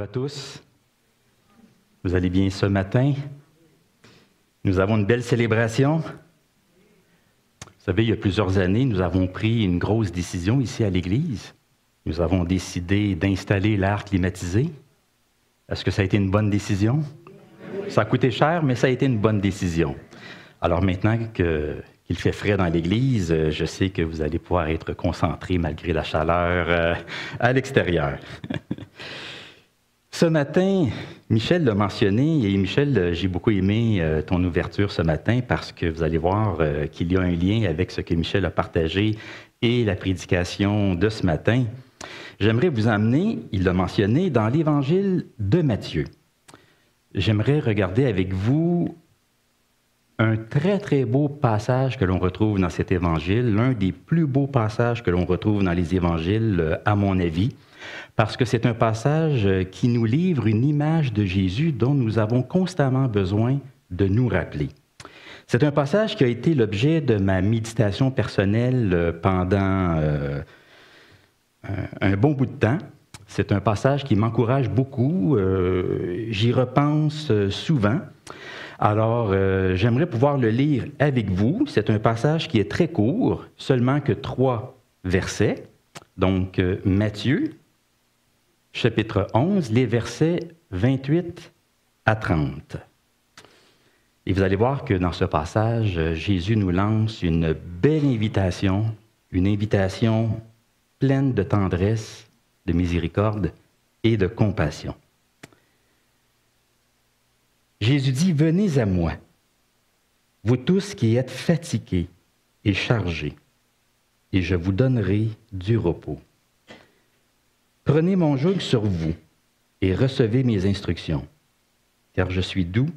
à tous. Vous allez bien ce matin? Nous avons une belle célébration. Vous savez, il y a plusieurs années, nous avons pris une grosse décision ici à l'Église. Nous avons décidé d'installer l'air climatisé. Est-ce que ça a été une bonne décision? Ça a coûté cher, mais ça a été une bonne décision. Alors maintenant qu'il fait frais dans l'Église, je sais que vous allez pouvoir être concentrés malgré la chaleur à l'extérieur. Ce matin, Michel l'a mentionné, et Michel, j'ai beaucoup aimé ton ouverture ce matin parce que vous allez voir qu'il y a un lien avec ce que Michel a partagé et la prédication de ce matin. J'aimerais vous emmener, il l'a mentionné, dans l'Évangile de Matthieu. J'aimerais regarder avec vous un très, très beau passage que l'on retrouve dans cet évangile, l'un des plus beaux passages que l'on retrouve dans les évangiles, à mon avis, parce que c'est un passage qui nous livre une image de Jésus dont nous avons constamment besoin de nous rappeler. C'est un passage qui a été l'objet de ma méditation personnelle pendant un bon bout de temps. C'est un passage qui m'encourage beaucoup, j'y repense souvent. Alors, j'aimerais pouvoir le lire avec vous. C'est un passage qui est très court, seulement que 3 versets. Donc, Matthieu, chapitre 11, les versets 28 à 30. Et vous allez voir que dans ce passage, Jésus nous lance une belle invitation, une invitation pleine de tendresse, de miséricorde et de compassion. Jésus dit, « Venez à moi, vous tous qui êtes fatigués et chargés, et je vous donnerai du repos. Prenez mon joug sur vous et recevez mes instructions, car je suis doux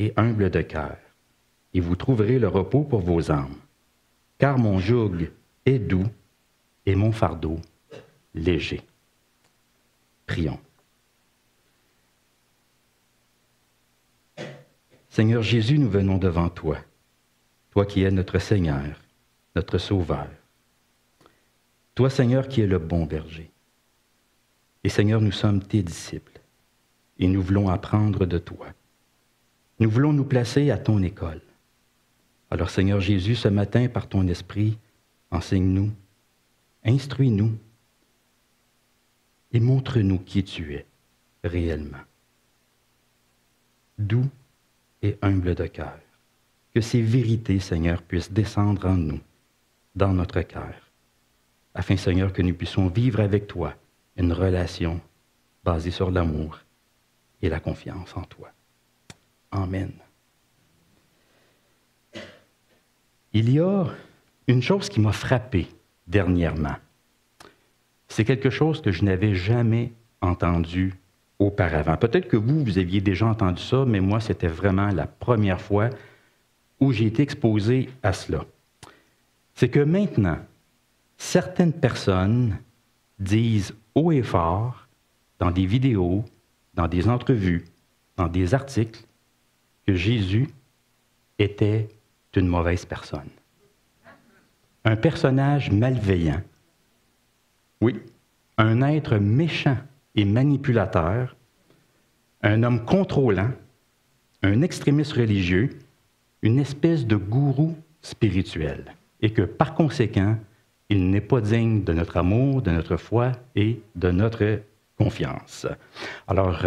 et humble de cœur, et vous trouverez le repos pour vos âmes, car mon joug est doux et mon fardeau léger. » Prions. Seigneur Jésus, nous venons devant toi, toi qui es notre Seigneur, notre Sauveur. Toi, Seigneur, qui es le bon berger. Et Seigneur, nous sommes tes disciples et nous voulons apprendre de toi. Nous voulons nous placer à ton école. Alors, Seigneur Jésus, ce matin, par ton esprit, enseigne-nous, instruis-nous et montre-nous qui tu es réellement. Doux et humble de cœur. Que ces vérités, Seigneur, puissent descendre en nous, dans notre cœur, afin, Seigneur, que nous puissions vivre avec toi une relation basée sur l'amour et la confiance en toi. Amen. Il y a une chose qui m'a frappé dernièrement. C'est quelque chose que je n'avais jamais entendu auparavant. Peut-être que vous aviez déjà entendu ça, mais moi, c'était vraiment la première fois où j'ai été exposé à cela. C'est que maintenant, certaines personnes disent haut et fort, dans des vidéos, dans des entrevues, dans des articles, que Jésus était une mauvaise personne. Un personnage malveillant. Oui, un être méchant et manipulateur, un homme contrôlant, un extrémiste religieux, une espèce de gourou spirituel, et que par conséquent, il n'est pas digne de notre amour, de notre foi et de notre confiance. Alors,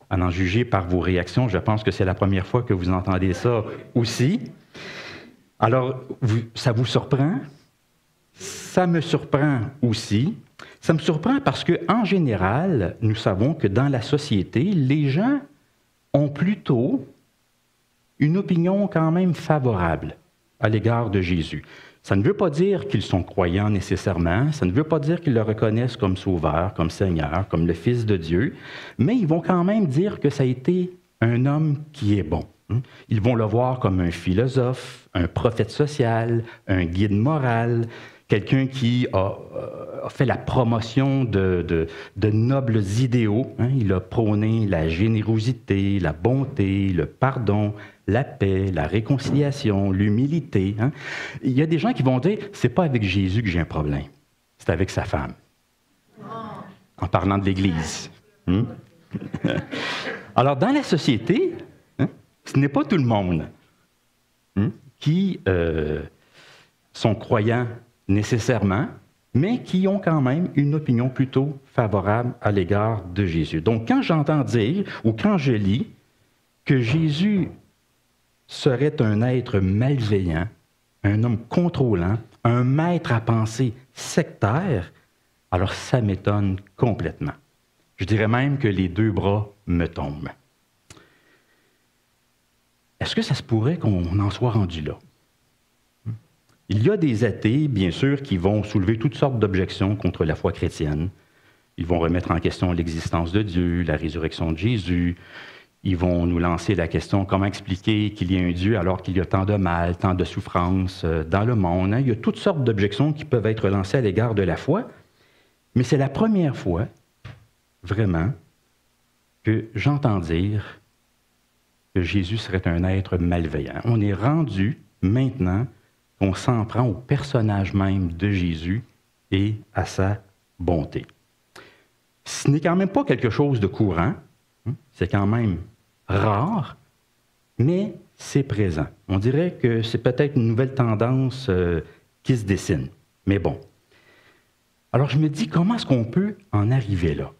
à en juger par vos réactions, je pense que c'est la première fois que vous entendez ça aussi. Alors, ça vous surprend? Ça me surprend aussi. Ça me surprend parce qu'en général, nous savons que dans la société, les gens ont plutôt une opinion quand même favorable à l'égard de Jésus. Ça ne veut pas dire qu'ils sont croyants nécessairement, ça ne veut pas dire qu'ils le reconnaissent comme Sauveur, comme Seigneur, comme le Fils de Dieu, mais ils vont quand même dire que ça a été un homme qui est bon. Ils vont le voir comme un philosophe, un prophète social, un guide moral, quelqu'un qui a fait la promotion de nobles idéaux. Il a prôné la générosité, la bonté, le pardon, la paix, la réconciliation, l'humilité. Il y a des gens qui vont dire, c'est pas avec Jésus que j'ai un problème, c'est avec sa femme. En parlant de l'Église. Hmm? Alors, dans la société, hein, ce n'est pas tout le monde qui sont croyants nécessairement, mais qui ont quand même une opinion plutôt favorable à l'égard de Jésus. Donc, quand j'entends dire, ou quand je lis, que Jésus serait un être malveillant, un homme contrôlant, un maître à penser sectaire, alors ça m'étonne complètement. Je dirais même que les deux bras me tombent. Est-ce que ça se pourrait qu'on en soit rendu là? Il y a des athées, bien sûr, qui vont soulever toutes sortes d'objections contre la foi chrétienne. Ils vont remettre en question l'existence de Dieu, la résurrection de Jésus. Ils vont nous lancer la question comment expliquer qu'il y a un Dieu alors qu'il y a tant de mal, tant de souffrance dans le monde. Il y a toutes sortes d'objections qui peuvent être lancées à l'égard de la foi. Mais c'est la première fois, vraiment, que j'entends dire que Jésus serait un être malveillant. On est rendu maintenant qu'on s'en prend au personnage même de Jésus et à sa bonté. Ce n'est quand même pas quelque chose de courant, c'est quand même rare, mais c'est présent. On dirait que c'est peut-être une nouvelle tendance qui se dessine. Mais bon. Alors je me dis, comment est-ce qu'on peut en arriver là?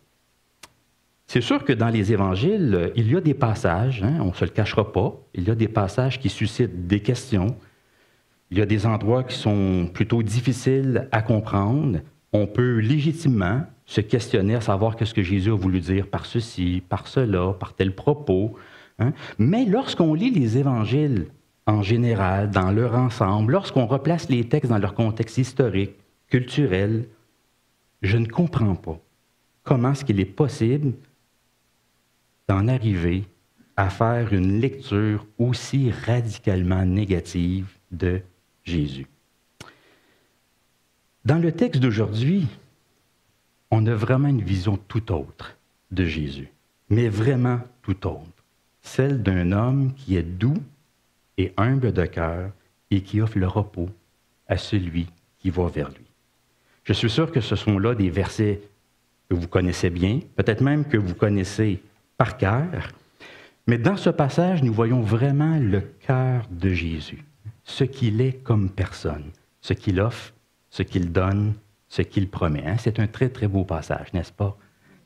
C'est sûr que dans les évangiles, il y a des passages, on ne se le cachera pas, il y a des passages qui suscitent des questions, il y a des endroits qui sont plutôt difficiles à comprendre. On peut légitimement se questionner à savoir qu'est-ce que Jésus a voulu dire par ceci, par cela, par tel propos. Mais lorsqu'on lit les évangiles en général, dans leur ensemble, lorsqu'on replace les textes dans leur contexte historique, culturel, je ne comprends pas comment est-ce qu'il est possible d'en arriver à faire une lecture aussi radicalement négative de Jésus. Dans le texte d'aujourd'hui, on a vraiment une vision tout autre de Jésus, mais vraiment tout autre. Celle d'un homme qui est doux et humble de cœur et qui offre le repos à celui qui va vers lui. Je suis sûr que ce sont là des versets que vous connaissez bien, peut-être même que vous connaissez par cœur, mais dans ce passage, nous voyons vraiment le cœur de Jésus, ce qu'il est comme personne, ce qu'il offre, ce qu'il donne, ce qu'il promet. C'est un très, très beau passage, n'est-ce pas?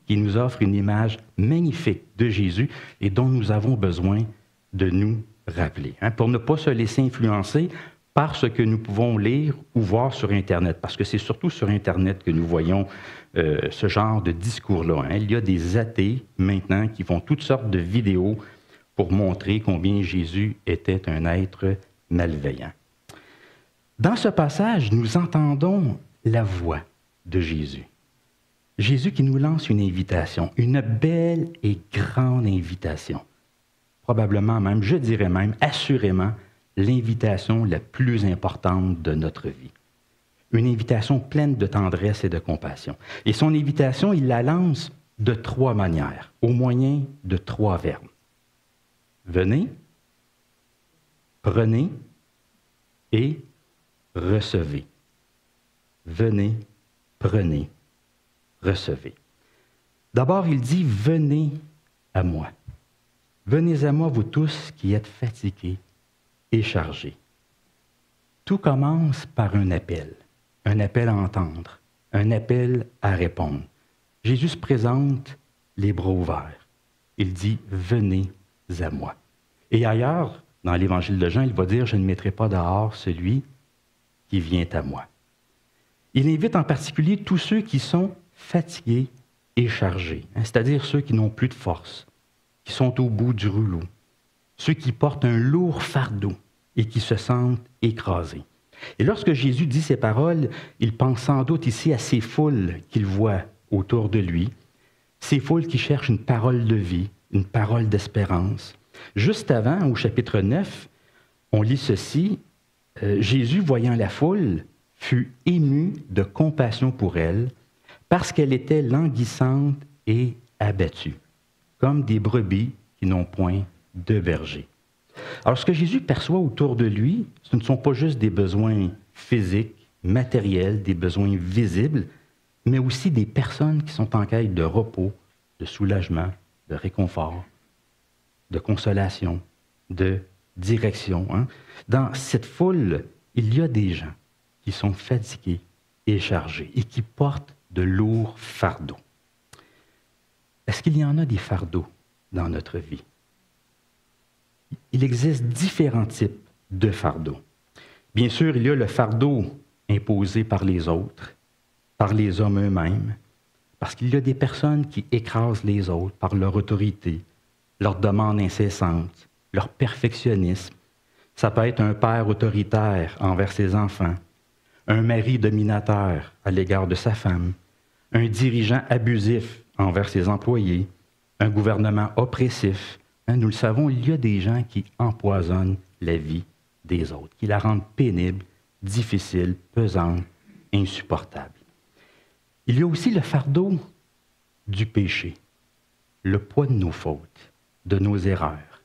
Qui nous offre une image magnifique de Jésus et dont nous avons besoin de nous rappeler, pour ne pas se laisser influencer par ce que nous pouvons lire ou voir sur Internet, parce que c'est surtout sur Internet que nous voyons ce genre de discours-là. Il y a des athées maintenant qui font toutes sortes de vidéos pour montrer combien Jésus était un être malveillant. Dans ce passage, nous entendons la voix de Jésus. Jésus qui nous lance une invitation, une belle et grande invitation. Probablement même, je dirais même, assurément, l'invitation la plus importante de notre vie. Une invitation pleine de tendresse et de compassion. Et son invitation, il la lance de 3 manières, au moyen de 3 verbes. Venez, prenez et recevez. Venez, prenez, recevez. D'abord, il dit « Venez à moi. Venez à moi, vous tous qui êtes fatigués et chargés. » Tout commence par un appel à entendre, un appel à répondre. Jésus se présente les bras ouverts. Il dit « Venez à moi. » Et ailleurs, dans l'Évangile de Jean, il va dire « Je ne mettrai pas dehors celui qui vient à moi. » Il invite en particulier tous ceux qui sont fatigués et chargés, c'est-à-dire ceux qui n'ont plus de force, qui sont au bout du rouleau, ceux qui portent un lourd fardeau et qui se sentent écrasés. Et lorsque Jésus dit ces paroles, il pense sans doute ici à ces foules qu'il voit autour de lui, ces foules qui cherchent une parole de vie, une parole d'espérance. Juste avant, au chapitre 9, on lit ceci, Jésus, voyant la foule, fut ému de compassion pour elle, parce qu'elle était languissante et abattue, comme des brebis qui n'ont point de berger. Alors, ce que Jésus perçoit autour de lui, ce ne sont pas juste des besoins physiques, matériels, des besoins visibles, mais aussi des personnes qui sont en quête de repos, de soulagement, de réconfort, de consolation, de direction. Hein. Dans cette foule, il y a des gens qui sont fatigués et chargés et qui portent de lourds fardeaux. Est-ce qu'il y en a des fardeaux dans notre vie? Il existe différents types de fardeaux. Bien sûr, il y a le fardeau imposé par les autres, par les hommes eux-mêmes, parce qu'il y a des personnes qui écrasent les autres par leur autorité, leur demande incessante, leur perfectionnisme. Ça peut être un père autoritaire envers ses enfants, un mari dominateur à l'égard de sa femme, un dirigeant abusif envers ses employés, un gouvernement oppressif. Hein, nous le savons, il y a des gens qui empoisonnent la vie des autres, qui la rendent pénible, difficile, pesante, insupportable. Il y a aussi le fardeau du péché, le poids de nos fautes, de nos erreurs,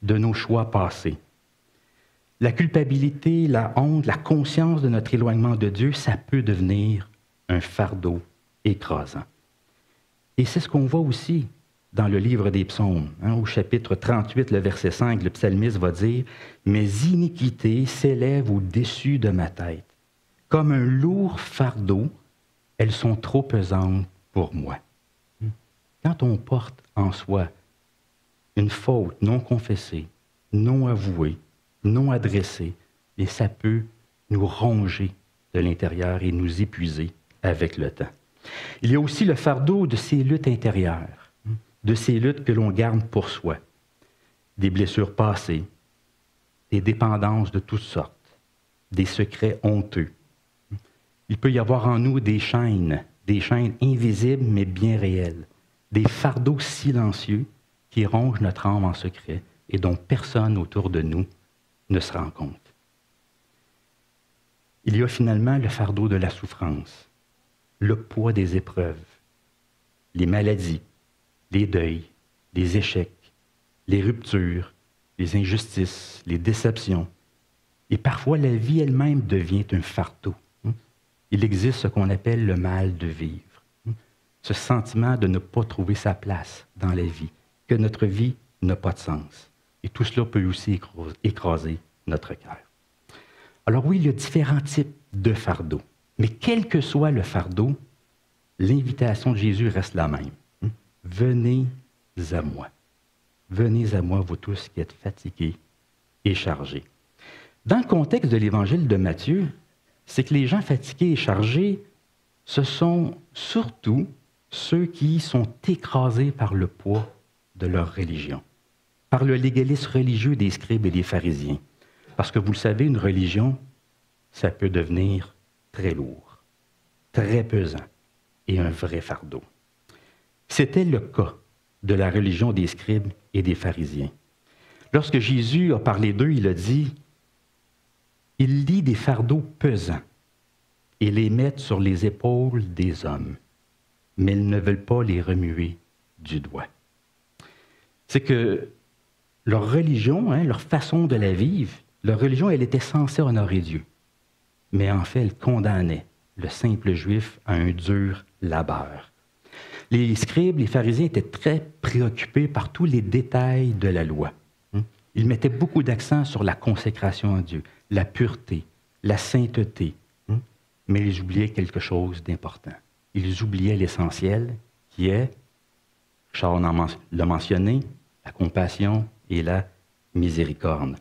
de nos choix passés. La culpabilité, la honte, la conscience de notre éloignement de Dieu, ça peut devenir un fardeau écrasant. Et c'est ce qu'on voit aussi dans le livre des Psaumes. Hein, au chapitre 38, le verset 5, le psalmiste va dire « Mes iniquités s'élèvent au-dessus de ma tête. Comme un lourd fardeau, elles sont trop pesantes pour moi. » Quand on porte en soi une faute non confessée, non avouée, non adressée, et ça peut nous ronger de l'intérieur et nous épuiser avec le temps. Il y a aussi le fardeau de ces luttes intérieures, de ces luttes que l'on garde pour soi, des blessures passées, des dépendances de toutes sortes, des secrets honteux. Il peut y avoir en nous des chaînes invisibles mais bien réelles, des fardeaux silencieux qui rongent notre âme en secret et dont personne autour de nous ne se rend compte. Il y a finalement le fardeau de la souffrance, le poids des épreuves, les maladies, les deuils, les échecs, les ruptures, les injustices, les déceptions. Et parfois, la vie elle-même devient un fardeau. Il existe ce qu'on appelle le mal de vivre, ce sentiment de ne pas trouver sa place dans la vie, que notre vie n'a pas de sens. Et tout cela peut aussi écraser notre cœur. Alors oui, il y a différents types de fardeaux. Mais quel que soit le fardeau, l'invitation de Jésus reste la même. Venez à moi. Venez à moi, vous tous qui êtes fatigués et chargés. Dans le contexte de l'évangile de Matthieu, c'est que les gens fatigués et chargés, ce sont surtout ceux qui sont écrasés par le poids de leur religion, par le légalisme religieux des scribes et des pharisiens. Parce que vous le savez, une religion, ça peut devenir très lourd, très pesant et un vrai fardeau. C'était le cas de la religion des scribes et des pharisiens. Lorsque Jésus a parlé d'eux, il a dit « Ils lient des fardeaux pesants et les mettent sur les épaules des hommes, mais ils ne veulent pas les remuer du doigt. » C'est que leur religion, leur façon de la vivre, leur religion, elle était censée honorer Dieu. Mais en fait, elle condamnait le simple juif à un dur labeur. Les scribes, les pharisiens étaient très préoccupés par tous les détails de la loi. Ils mettaient beaucoup d'accent sur la consécration à Dieu, la pureté, la sainteté. Mais ils oubliaient quelque chose d'important. Ils oubliaient l'essentiel qui est, Charles l'a mentionné, la compassion et la miséricorde.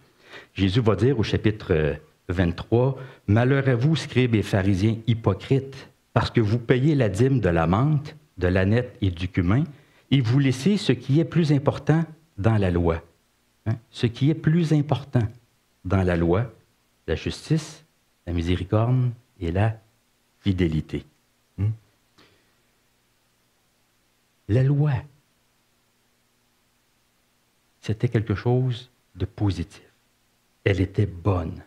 Jésus va dire au chapitre 23, « Malheur à vous, scribes et pharisiens hypocrites, parce que vous payez la dîme de la menthe, de l'ânette et du cumin, et vous laissez ce qui est plus important dans la loi. » Ce qui est plus important dans la loi, la justice, la miséricorde et la fidélité. La loi, c'était quelque chose de positif. Elle était bonne.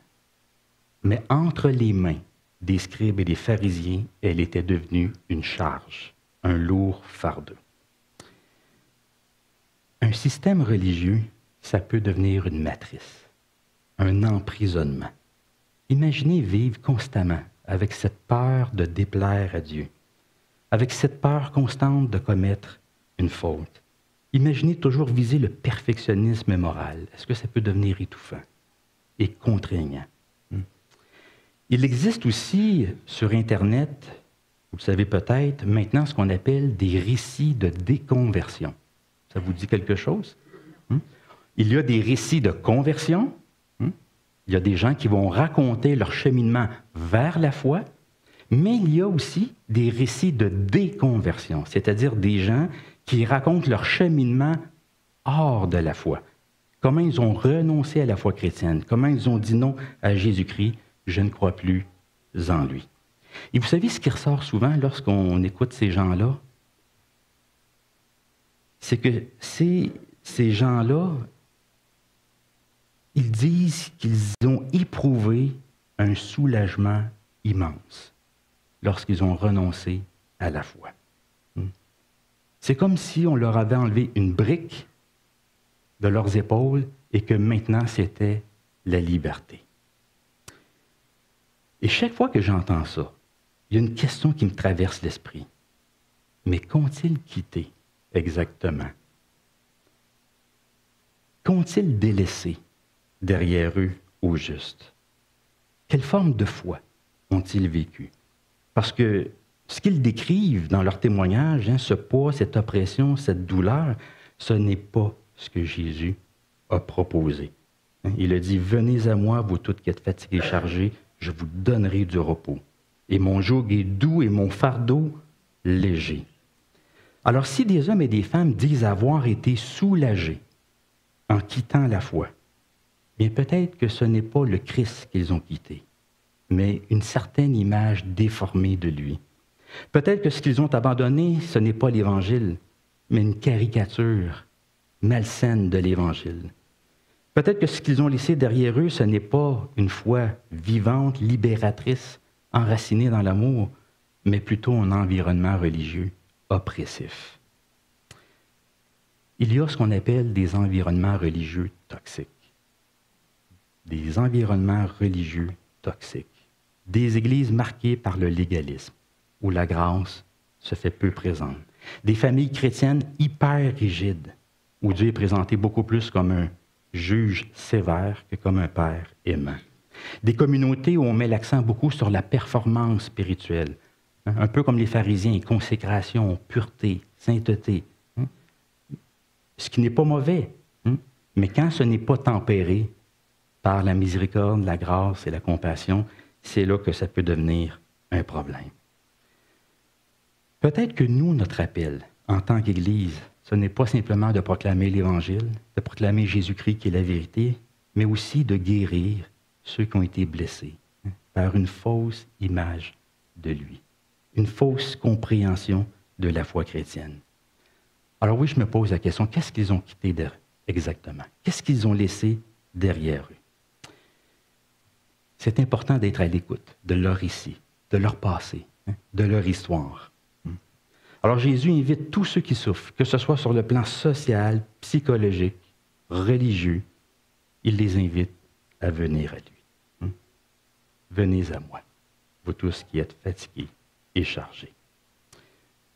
Mais entre les mains des scribes et des pharisiens, elle était devenue une charge, un lourd fardeau. Un système religieux, ça peut devenir une matrice, un emprisonnement. Imaginez vivre constamment avec cette peur de déplaire à Dieu, avec cette peur constante de commettre une faute. Imaginez toujours viser le perfectionnisme moral. Est-ce que ça peut devenir étouffant et contraignant? Il existe aussi sur Internet, vous le savez peut-être, maintenant ce qu'on appelle des récits de déconversion. Ça vous dit quelque chose? Il y a des récits de conversion. Il y a des gens qui vont raconter leur cheminement vers la foi, mais il y a aussi des récits de déconversion, c'est-à-dire des gens qui racontent leur cheminement hors de la foi. Comment ils ont renoncé à la foi chrétienne, comment ils ont dit non à Jésus-Christ, je ne crois plus en lui. Et vous savez ce qui ressort souvent lorsqu'on écoute ces gens-là? C'est que ces gens-là, ils disent qu'ils ont éprouvé un soulagement immense lorsqu'ils ont renoncé à la foi. C'est comme si on leur avait enlevé une brique de leurs épaules et que maintenant c'était la liberté. Et chaque fois que j'entends ça, il y a une question qui me traverse l'esprit. Mais qu'ont-ils quitté exactement? Qu'ont-ils délaissé derrière eux au juste? Quelle forme de foi ont-ils vécu? Parce que ce qu'ils décrivent dans leur témoignage, ce poids, cette oppression, cette douleur, ce n'est pas ce que Jésus a proposé. Il a dit, « Venez à moi, vous toutes qui êtes fatigués et chargés, je vous donnerai du repos. Et mon joug est doux et mon fardeau léger. » Alors, si des hommes et des femmes disent avoir été soulagés en quittant la foi, bien peut-être que ce n'est pas le Christ qu'ils ont quitté, mais une certaine image déformée de lui. Peut-être que ce qu'ils ont abandonné, ce n'est pas l'Évangile, mais une caricature malsaine de l'Évangile. Peut-être que ce qu'ils ont laissé derrière eux, ce n'est pas une foi vivante, libératrice, enracinée dans l'amour, mais plutôt un environnement religieux oppressif. Il y a ce qu'on appelle des environnements religieux toxiques. Des environnements religieux toxiques. Des églises marquées par le légalisme, où la grâce se fait peu présente. Des familles chrétiennes hyper rigides, où Dieu est présenté beaucoup plus comme un juge sévère que comme un père aimant. Des communautés où on met l'accent beaucoup sur la performance spirituelle, un peu comme les pharisiens, consécration, pureté, sainteté. Ce qui n'est pas mauvais, mais quand ce n'est pas tempéré par la miséricorde, la grâce et la compassion, c'est là que ça peut devenir un problème. Peut-être que nous, notre appel, en tant qu'Église, ce n'est pas simplement de proclamer l'Évangile, de proclamer Jésus-Christ qui est la vérité, mais aussi de guérir ceux qui ont été blessés par une fausse image de lui, une fausse compréhension de la foi chrétienne. Alors oui, je me pose la question, qu'est-ce qu'ils ont quitté exactement? Qu'est-ce qu'ils ont laissé derrière eux? C'est important d'être à l'écoute de leur récit, de leur passé, de leur histoire. Alors Jésus invite tous ceux qui souffrent, que ce soit sur le plan social, psychologique, religieux, il les invite à venir à lui. Venez à moi, vous tous qui êtes fatigués et chargés.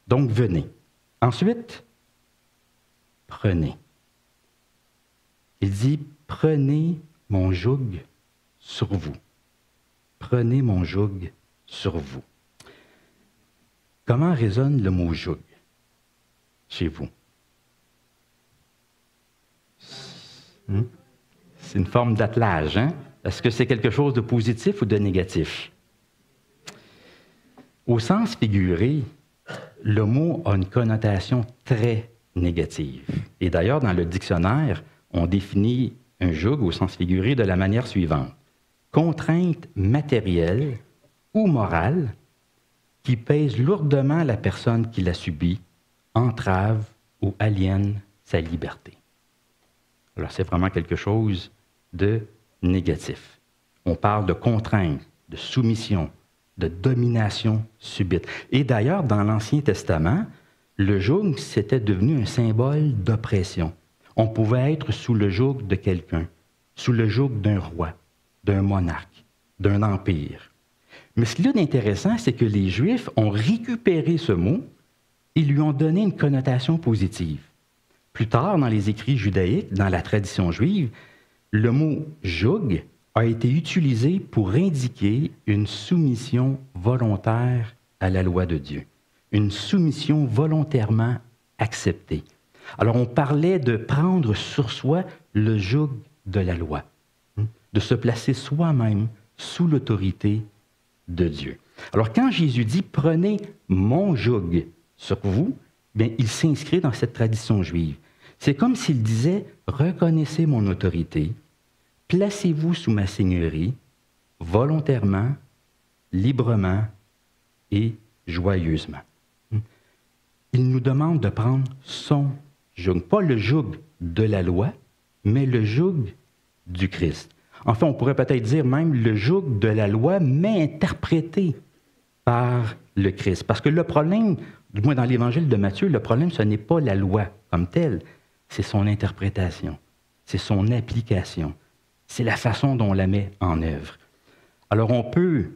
Donc venez. Ensuite, prenez. Il dit, prenez mon joug sur vous. Prenez mon joug sur vous. Comment résonne le mot joug chez vous? C'est une forme d'attelage, hein? Est-ce que c'est quelque chose de positif ou de négatif? Au sens figuré, le mot a une connotation très négative. Et d'ailleurs, dans le dictionnaire, on définit un joug au sens figuré de la manière suivante. Contrainte matérielle ou morale qui pèse lourdement la personne qui l'a subie, entrave ou aliène sa liberté. Alors, c'est vraiment quelque chose de négatif. On parle de contrainte, de soumission, de domination subite. Et d'ailleurs, dans l'Ancien Testament, le joug, c'était devenu un symbole d'oppression. On pouvait être sous le joug de quelqu'un, sous le joug d'un roi, d'un monarque, d'un empire. Mais ce qu'il y a d'intéressant, c'est que les Juifs ont récupéré ce mot et lui ont donné une connotation positive. Plus tard, dans les écrits judaïques, dans la tradition juive, le mot « joug » a été utilisé pour indiquer une soumission volontaire à la loi de Dieu, une soumission volontairement acceptée. Alors, on parlait de prendre sur soi le joug de la loi, de se placer soi-même sous l'autorité de Dieu. Alors, quand Jésus dit « prenez mon joug sur vous », bien, il s'inscrit dans cette tradition juive. C'est comme s'il disait « reconnaissez mon autorité, placez-vous sous ma seigneurie, volontairement, librement et joyeusement. » Il nous demande de prendre son joug, pas le joug de la loi, mais le joug du Christ. Enfin, on pourrait peut-être dire même le joug de la loi, mais interprété par le Christ. Parce que le problème, du moins dans l'Évangile de Matthieu, le problème, ce n'est pas la loi comme telle, c'est son interprétation, c'est son application, c'est la façon dont on la met en œuvre. Alors, on peut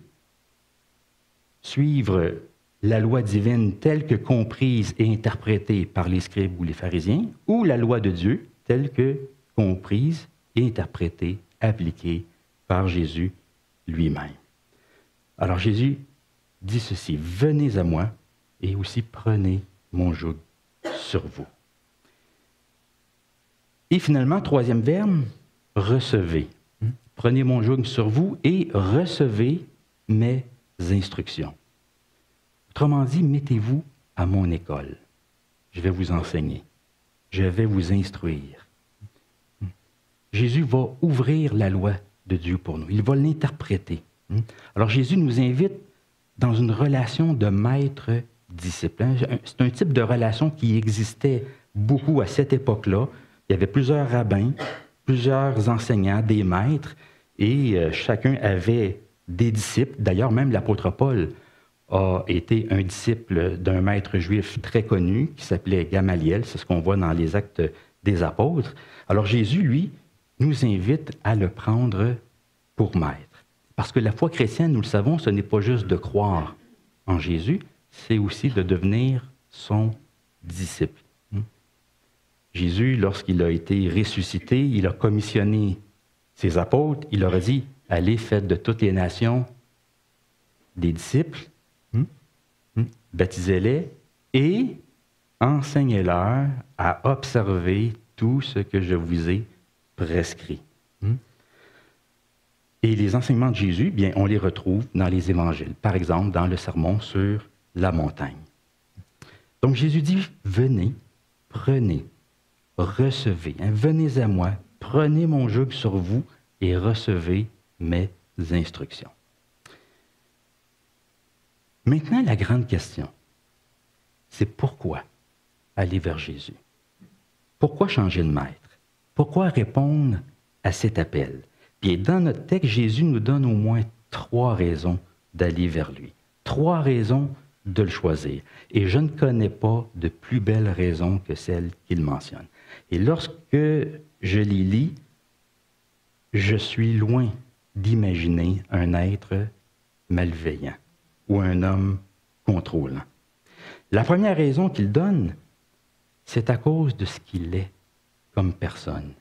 suivre la loi divine telle que comprise et interprétée par les scribes ou les pharisiens, ou la loi de Dieu telle que comprise et interprétée, appliquée par Jésus lui-même. Alors Jésus dit ceci, « Venez à moi et aussi prenez mon joug sur vous. » Et finalement, troisième verbe, « recevez ». Prenez mon joug sur vous et recevez mes instructions. Autrement dit, mettez-vous à mon école. Je vais vous enseigner. Je vais vous instruire. Jésus va ouvrir la loi de Dieu pour nous. Il va l'interpréter. Alors Jésus nous invite dans une relation de maître-disciple. C'est un type de relation qui existait beaucoup à cette époque-là. Il y avait plusieurs rabbins, plusieurs enseignants, des maîtres, et chacun avait des disciples. D'ailleurs, même l'apôtre Paul a été un disciple d'un maître juif très connu qui s'appelait Gamaliel. C'est ce qu'on voit dans les Actes des Apôtres. Alors Jésus, lui, nous invite à le prendre pour maître. Parce que la foi chrétienne, nous le savons, ce n'est pas juste de croire en Jésus, c'est aussi de devenir son disciple. Jésus, lorsqu'il a été ressuscité, il a commissionné ses apôtres, il leur a dit, « Allez, faites de toutes les nations des disciples, baptisez-les et enseignez-leur à observer tout ce que je vous ai prescrit. » Et les enseignements de Jésus, bien, on les retrouve dans les évangiles. Par exemple, dans le sermon sur la montagne. Donc Jésus dit, venez, prenez, recevez. Venez à moi, prenez mon joug sur vous et recevez mes instructions. Maintenant, la grande question, c'est pourquoi aller vers Jésus? Pourquoi changer de maître? Pourquoi répondre à cet appel? Bien, dans notre texte, Jésus nous donne au moins 3 raisons d'aller vers lui. 3 raisons de le choisir. Et je ne connais pas de plus belle raison que celle qu'il mentionne. Et lorsque je les lis, je suis loin d'imaginer un être malveillant ou un homme contrôlant. La première raison qu'il donne, c'est à cause de ce qu'il est comme personne.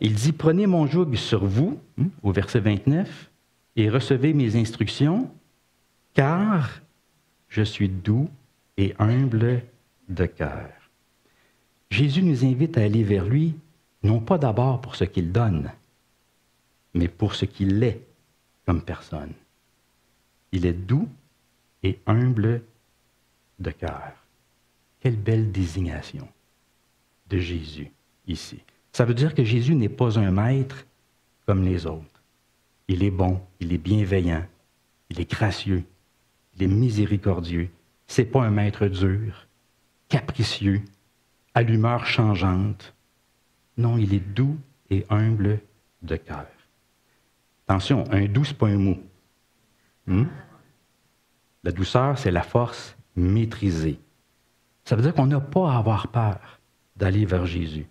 Il dit, prenez mon joug sur vous, au verset 29, et recevez mes instructions, car je suis doux et humble de cœur. Jésus nous invite à aller vers lui, non pas d'abord pour ce qu'il donne, mais pour ce qu'il est comme personne. Il est doux et humble de cœur. Quelle belle désignation de Jésus ici. Ça veut dire que Jésus n'est pas un maître comme les autres. Il est bon, il est bienveillant, il est gracieux, il est miséricordieux. Ce n'est pas un maître dur, capricieux, à l'humeur changeante. Non, il est doux et humble de cœur. Attention, un doux, ce n'est pas un mot. La douceur, c'est la force maîtrisée. Ça veut dire qu'on n'a pas à avoir peur d'aller vers Jésus.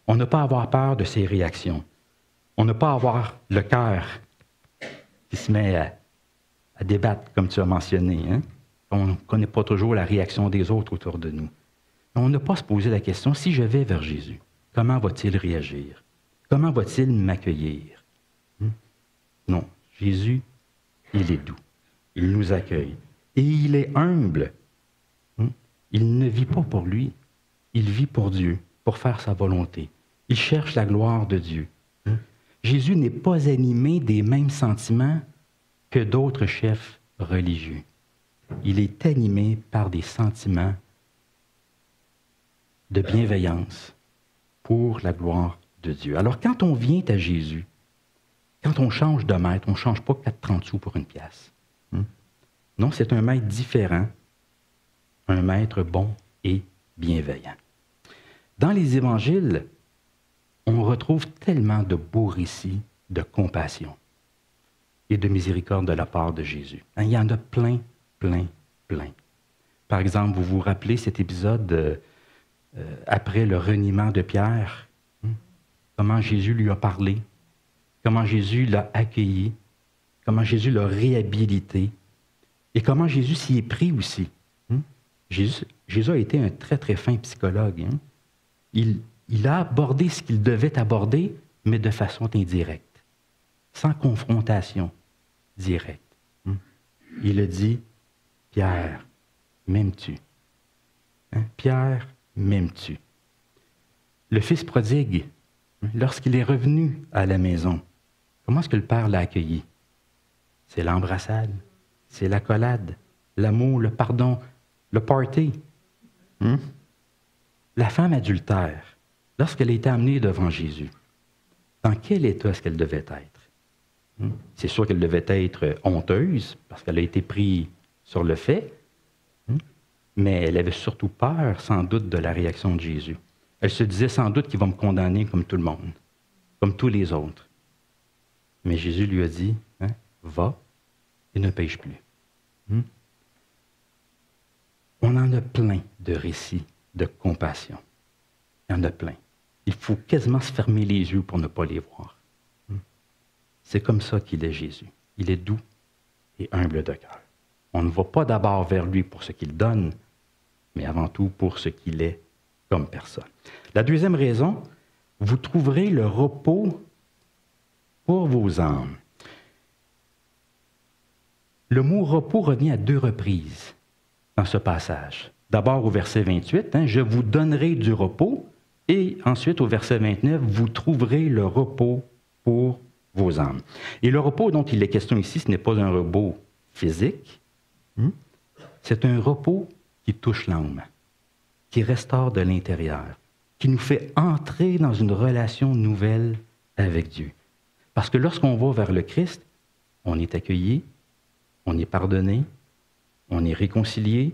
On n'a pas à avoir peur de ses réactions. On n'a pas à avoir le cœur qui se met à débattre, comme tu as mentionné. On ne connaît pas toujours la réaction des autres autour de nous. On n'a pas à se poser la question, si je vais vers Jésus, comment va-t-il réagir? Comment va-t-il m'accueillir? Non, Jésus, il est doux. Il nous accueille. Et il est humble. Il ne vit pas pour lui. Il vit pour Dieu, pour faire sa volonté. Il cherche la gloire de Dieu. Jésus n'est pas animé des mêmes sentiments que d'autres chefs religieux. Il est animé par des sentiments de bienveillance pour la gloire de Dieu. Alors, quand on vient à Jésus, quand on change de maître, on ne change pas 4,30 sous pour une pièce. Non, c'est un maître différent, un maître bon et bienveillant. Dans les évangiles, on retrouve tellement de beaux récits de compassion et de miséricorde de la part de Jésus. Il y en a plein, plein, plein. Par exemple, vous vous rappelez cet épisode après le reniement de Pierre, comment Jésus lui a parlé, comment Jésus l'a accueilli, comment Jésus l'a réhabilité et comment Jésus s'y est pris aussi. Jésus a été un très, très fin psychologue. Il a abordé ce qu'il devait aborder, mais de façon indirecte, sans confrontation directe. Il a dit, « Pierre, m'aimes-tu? » Pierre, m'aimes-tu? Le fils prodigue, lorsqu'il est revenu à la maison, comment est-ce que le père l'a accueilli? C'est l'embrassade, c'est l'accolade, l'amour, le pardon, le party. La femme adultère, lorsqu'elle a été amenée devant Jésus, dans quel état est-ce qu'elle devait être? C'est sûr qu'elle devait être honteuse, parce qu'elle a été prise sur le fait, mais elle avait surtout peur, sans doute, de la réaction de Jésus. Elle se disait sans doute qu'il va me condamner comme tout le monde, comme tous les autres. Mais Jésus lui a dit, va et ne pêche plus. On en a plein de récits de compassion. Il y en a plein. Il faut quasiment se fermer les yeux pour ne pas les voir. C'est comme ça qu'il est Jésus. Il est doux et humble de cœur. On ne va pas d'abord vers lui pour ce qu'il donne, mais avant tout pour ce qu'il est comme personne. La deuxième raison, vous trouverez le repos pour vos âmes. Le mot repos revient à 2 reprises dans ce passage. D'abord au verset 28, je vous donnerai du repos, et ensuite au verset 29, vous trouverez le repos pour vos âmes. Et le repos dont il est question ici, ce n'est pas un repos physique, c'est un repos qui touche l'âme, qui restaure de l'intérieur, qui nous fait entrer dans une relation nouvelle avec Dieu. Parce que lorsqu'on va vers le Christ, on est accueilli, on est pardonné, on est réconcilié,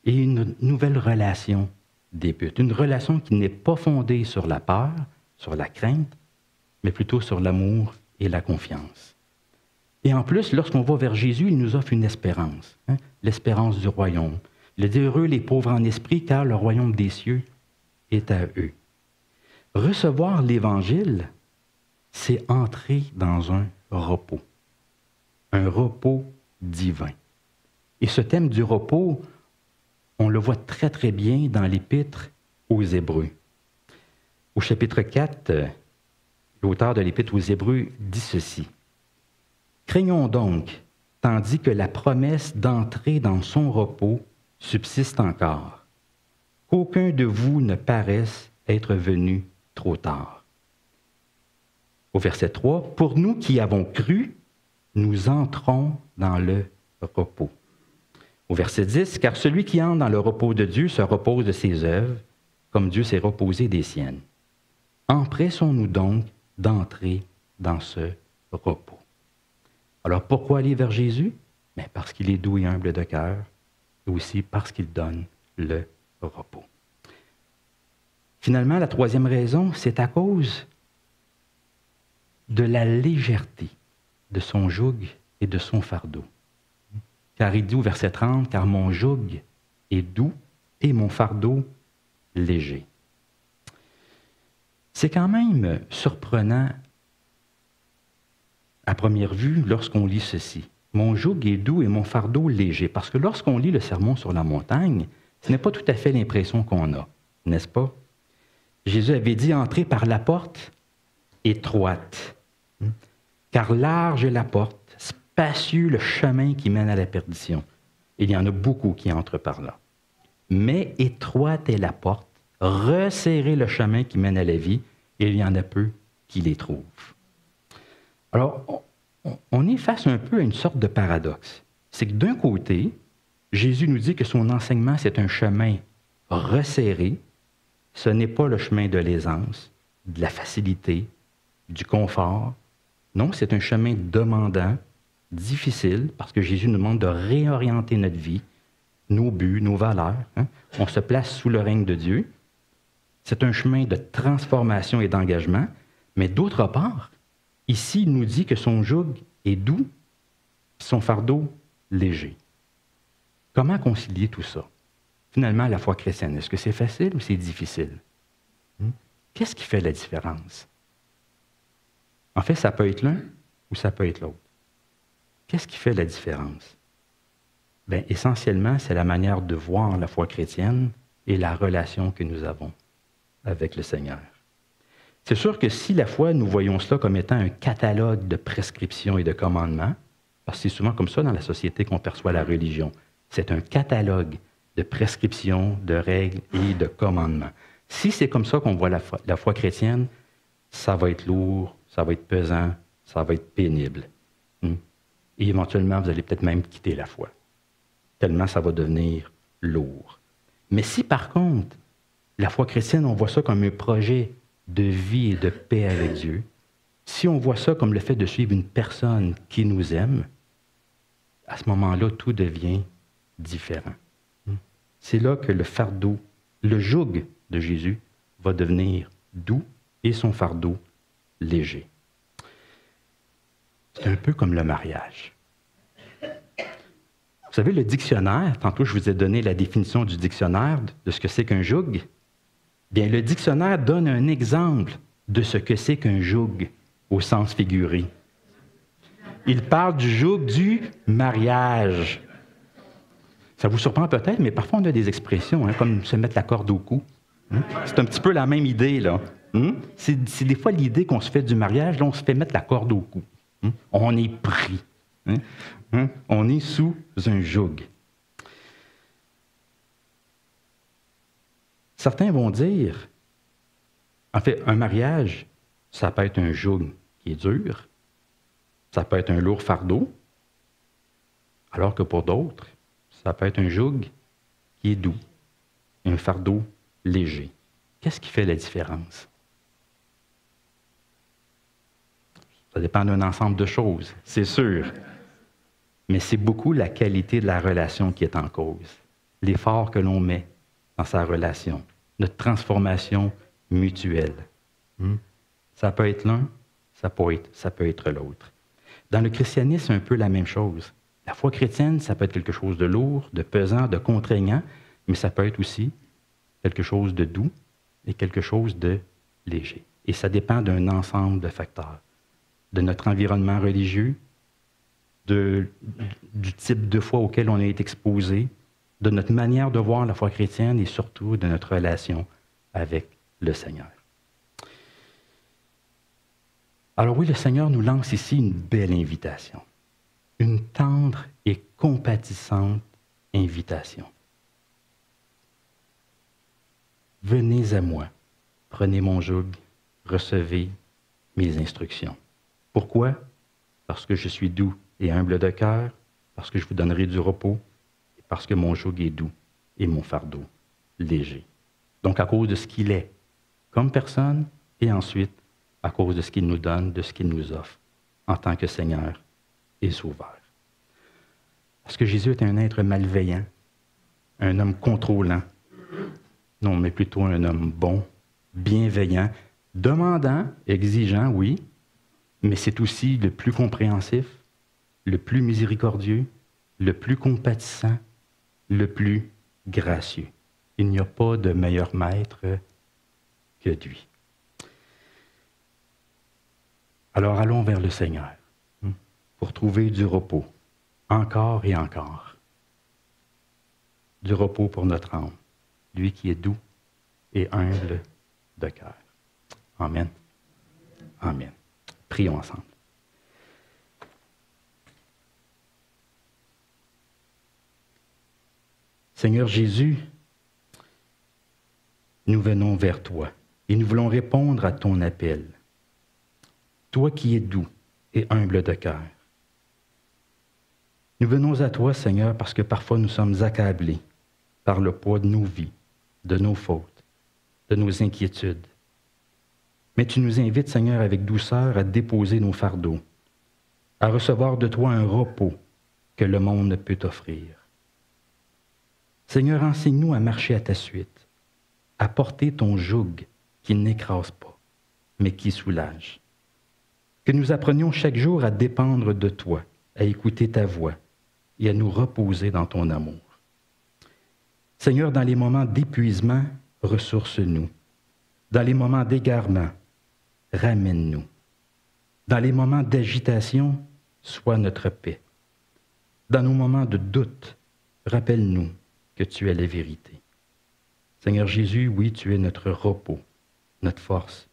et une nouvelle relation débute. Une relation qui n'est pas fondée sur la peur, sur la crainte, mais plutôt sur l'amour et la confiance. Et en plus, lorsqu'on va vers Jésus, il nous offre une espérance, l'espérance du royaume. Il a dit, heureux les pauvres en esprit, car le royaume des cieux est à eux. Recevoir l'Évangile, c'est entrer dans un repos divin. Et ce thème du repos, on le voit très, très bien dans l'Épître aux Hébreux. Au chapitre 4, l'auteur de l'Épître aux Hébreux dit ceci. « Craignons donc, tandis que la promesse d'entrer dans son repos subsiste encore, qu'aucun de vous ne paraisse être venu trop tard. » Au verset 3, « Pour nous qui avons cru, nous entrons dans le repos. » Au verset 10, « Car celui qui entre dans le repos de Dieu se repose de ses œuvres, comme Dieu s'est reposé des siennes. Empressons-nous donc d'entrer dans ce repos. » Alors pourquoi aller vers Jésus? Mais parce qu'il est doux et humble de cœur, et aussi parce qu'il donne le repos. Finalement, la troisième raison, c'est à cause de la légèreté de son joug et de son fardeau. Car il dit au verset 30, « Car mon joug est doux et mon fardeau léger. » C'est quand même surprenant à première vue lorsqu'on lit ceci. « Mon joug est doux et mon fardeau léger. Parce que lorsqu'on lit le Sermon sur la montagne, ce n'est pas tout à fait l'impression qu'on a, n'est-ce pas? Jésus avait dit « Entrez par la porte étroite, car large est la porte, spacieux le chemin qui mène à la perdition. Il y en a beaucoup qui entrent par là. Mais étroite est la porte, resserrez le chemin qui mène à la vie, et il y en a peu qui les trouvent. » Alors, on est face un peu à une sorte de paradoxe. C'est que d'un côté, Jésus nous dit que son enseignement, c'est un chemin resserré. Ce n'est pas le chemin de l'aisance, de la facilité, du confort. Non, c'est un chemin demandant, difficile, parce que Jésus nous demande de réorienter notre vie, nos buts, nos valeurs. On se place sous le règne de Dieu. C'est un chemin de transformation et d'engagement. Mais d'autre part, ici, il nous dit que son joug est doux, son fardeau léger. Comment concilier tout ça? Finalement, la foi chrétienne, est-ce que c'est facile ou c'est difficile? Qu'est-ce qui fait la différence? En fait, ça peut être l'un ou ça peut être l'autre. Qu'est-ce qui fait la différence? Bien, essentiellement, c'est la manière de voir la foi chrétienne et la relation que nous avons avec le Seigneur. C'est sûr que si la foi, nous voyons cela comme étant un catalogue de prescriptions et de commandements, parce que c'est souvent comme ça dans la société qu'on perçoit la religion, c'est un catalogue de prescriptions, de règles et de commandements. Si c'est comme ça qu'on voit la foi chrétienne, ça va être lourd, ça va être pesant, ça va être pénible. Et éventuellement, vous allez peut-être même quitter la foi, tellement ça va devenir lourd. Mais si par contre, la foi chrétienne, on voit ça comme un projet de vie et de paix avec Dieu, si on voit ça comme le fait de suivre une personne qui nous aime, à ce moment-là, tout devient différent. C'est là que le fardeau, le joug de Jésus va devenir doux et son fardeau léger. C'est un peu comme le mariage. Vous savez, le dictionnaire, tantôt je vous ai donné la définition du dictionnaire de ce que c'est qu'un joug. Bien, le dictionnaire donne un exemple de ce que c'est qu'un joug au sens figuré. Il parle du joug du mariage. Ça vous surprend peut-être, mais parfois on a des expressions, comme se mettre la corde au cou. C'est un petit peu la même idée, là. C'est des fois l'idée qu'on se fait du mariage, là, on se fait mettre la corde au cou. On est pris. On est sous un joug. Certains vont dire, en fait, un mariage, ça peut être un joug qui est dur, ça peut être un lourd fardeau, alors que pour d'autres, ça peut être un joug qui est doux, un fardeau léger. Qu'est-ce qui fait la différence? Ça dépend d'un ensemble de choses, c'est sûr. Mais c'est beaucoup la qualité de la relation qui est en cause, l'effort que l'on met dans sa relation, notre transformation mutuelle. Ça peut être l'un, ça peut être l'autre. Dans le christianisme, c'est un peu la même chose. La foi chrétienne, ça peut être quelque chose de lourd, de pesant, de contraignant, mais ça peut être aussi quelque chose de doux et quelque chose de léger. Et ça dépend d'un ensemble de facteurs, de notre environnement religieux, du type de foi auquel on a été exposé, de notre manière de voir la foi chrétienne et surtout de notre relation avec le Seigneur. Alors oui, le Seigneur nous lance ici une belle invitation, une tendre et compatissante invitation. Venez à moi, prenez mon joug, recevez mes instructions. Pourquoi? Parce que je suis doux et humble de cœur, parce que je vous donnerai du repos, et parce que mon joug est doux et mon fardeau léger. Donc à cause de ce qu'il est comme personne, et ensuite à cause de ce qu'il nous donne, de ce qu'il nous offre en tant que Seigneur et Sauveur. Parce que Jésus est un être malveillant, un homme contrôlant, non, mais plutôt un homme bon, bienveillant, demandant, exigeant, oui, mais c'est aussi le plus compréhensif, le plus miséricordieux, le plus compatissant, le plus gracieux. Il n'y a pas de meilleur maître que lui. Alors allons vers le Seigneur pour trouver du repos, encore et encore. Du repos pour notre âme, lui qui est doux et humble de cœur. Amen. Amen. Prions ensemble. Seigneur Jésus, nous venons vers toi et nous voulons répondre à ton appel. Toi qui es doux et humble de cœur. Nous venons à toi, Seigneur, parce que parfois nous sommes accablés par le poids de nos vies, de nos fautes, de nos inquiétudes. Mais tu nous invites, Seigneur, avec douceur à déposer nos fardeaux, à recevoir de toi un repos que le monde ne peut t'offrir. Seigneur, enseigne-nous à marcher à ta suite, à porter ton joug qui n'écrase pas, mais qui soulage. Que nous apprenions chaque jour à dépendre de toi, à écouter ta voix et à nous reposer dans ton amour. Seigneur, dans les moments d'épuisement, ressource-nous. Dans les moments d'égarement, ramène-nous. Dans les moments d'agitation, sois notre paix. Dans nos moments de doute, rappelle-nous que tu es la vérité. Seigneur Jésus, oui, tu es notre repos, notre force,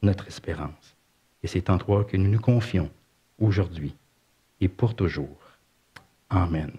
notre espérance. Et c'est en toi que nous nous confions aujourd'hui et pour toujours. Amen.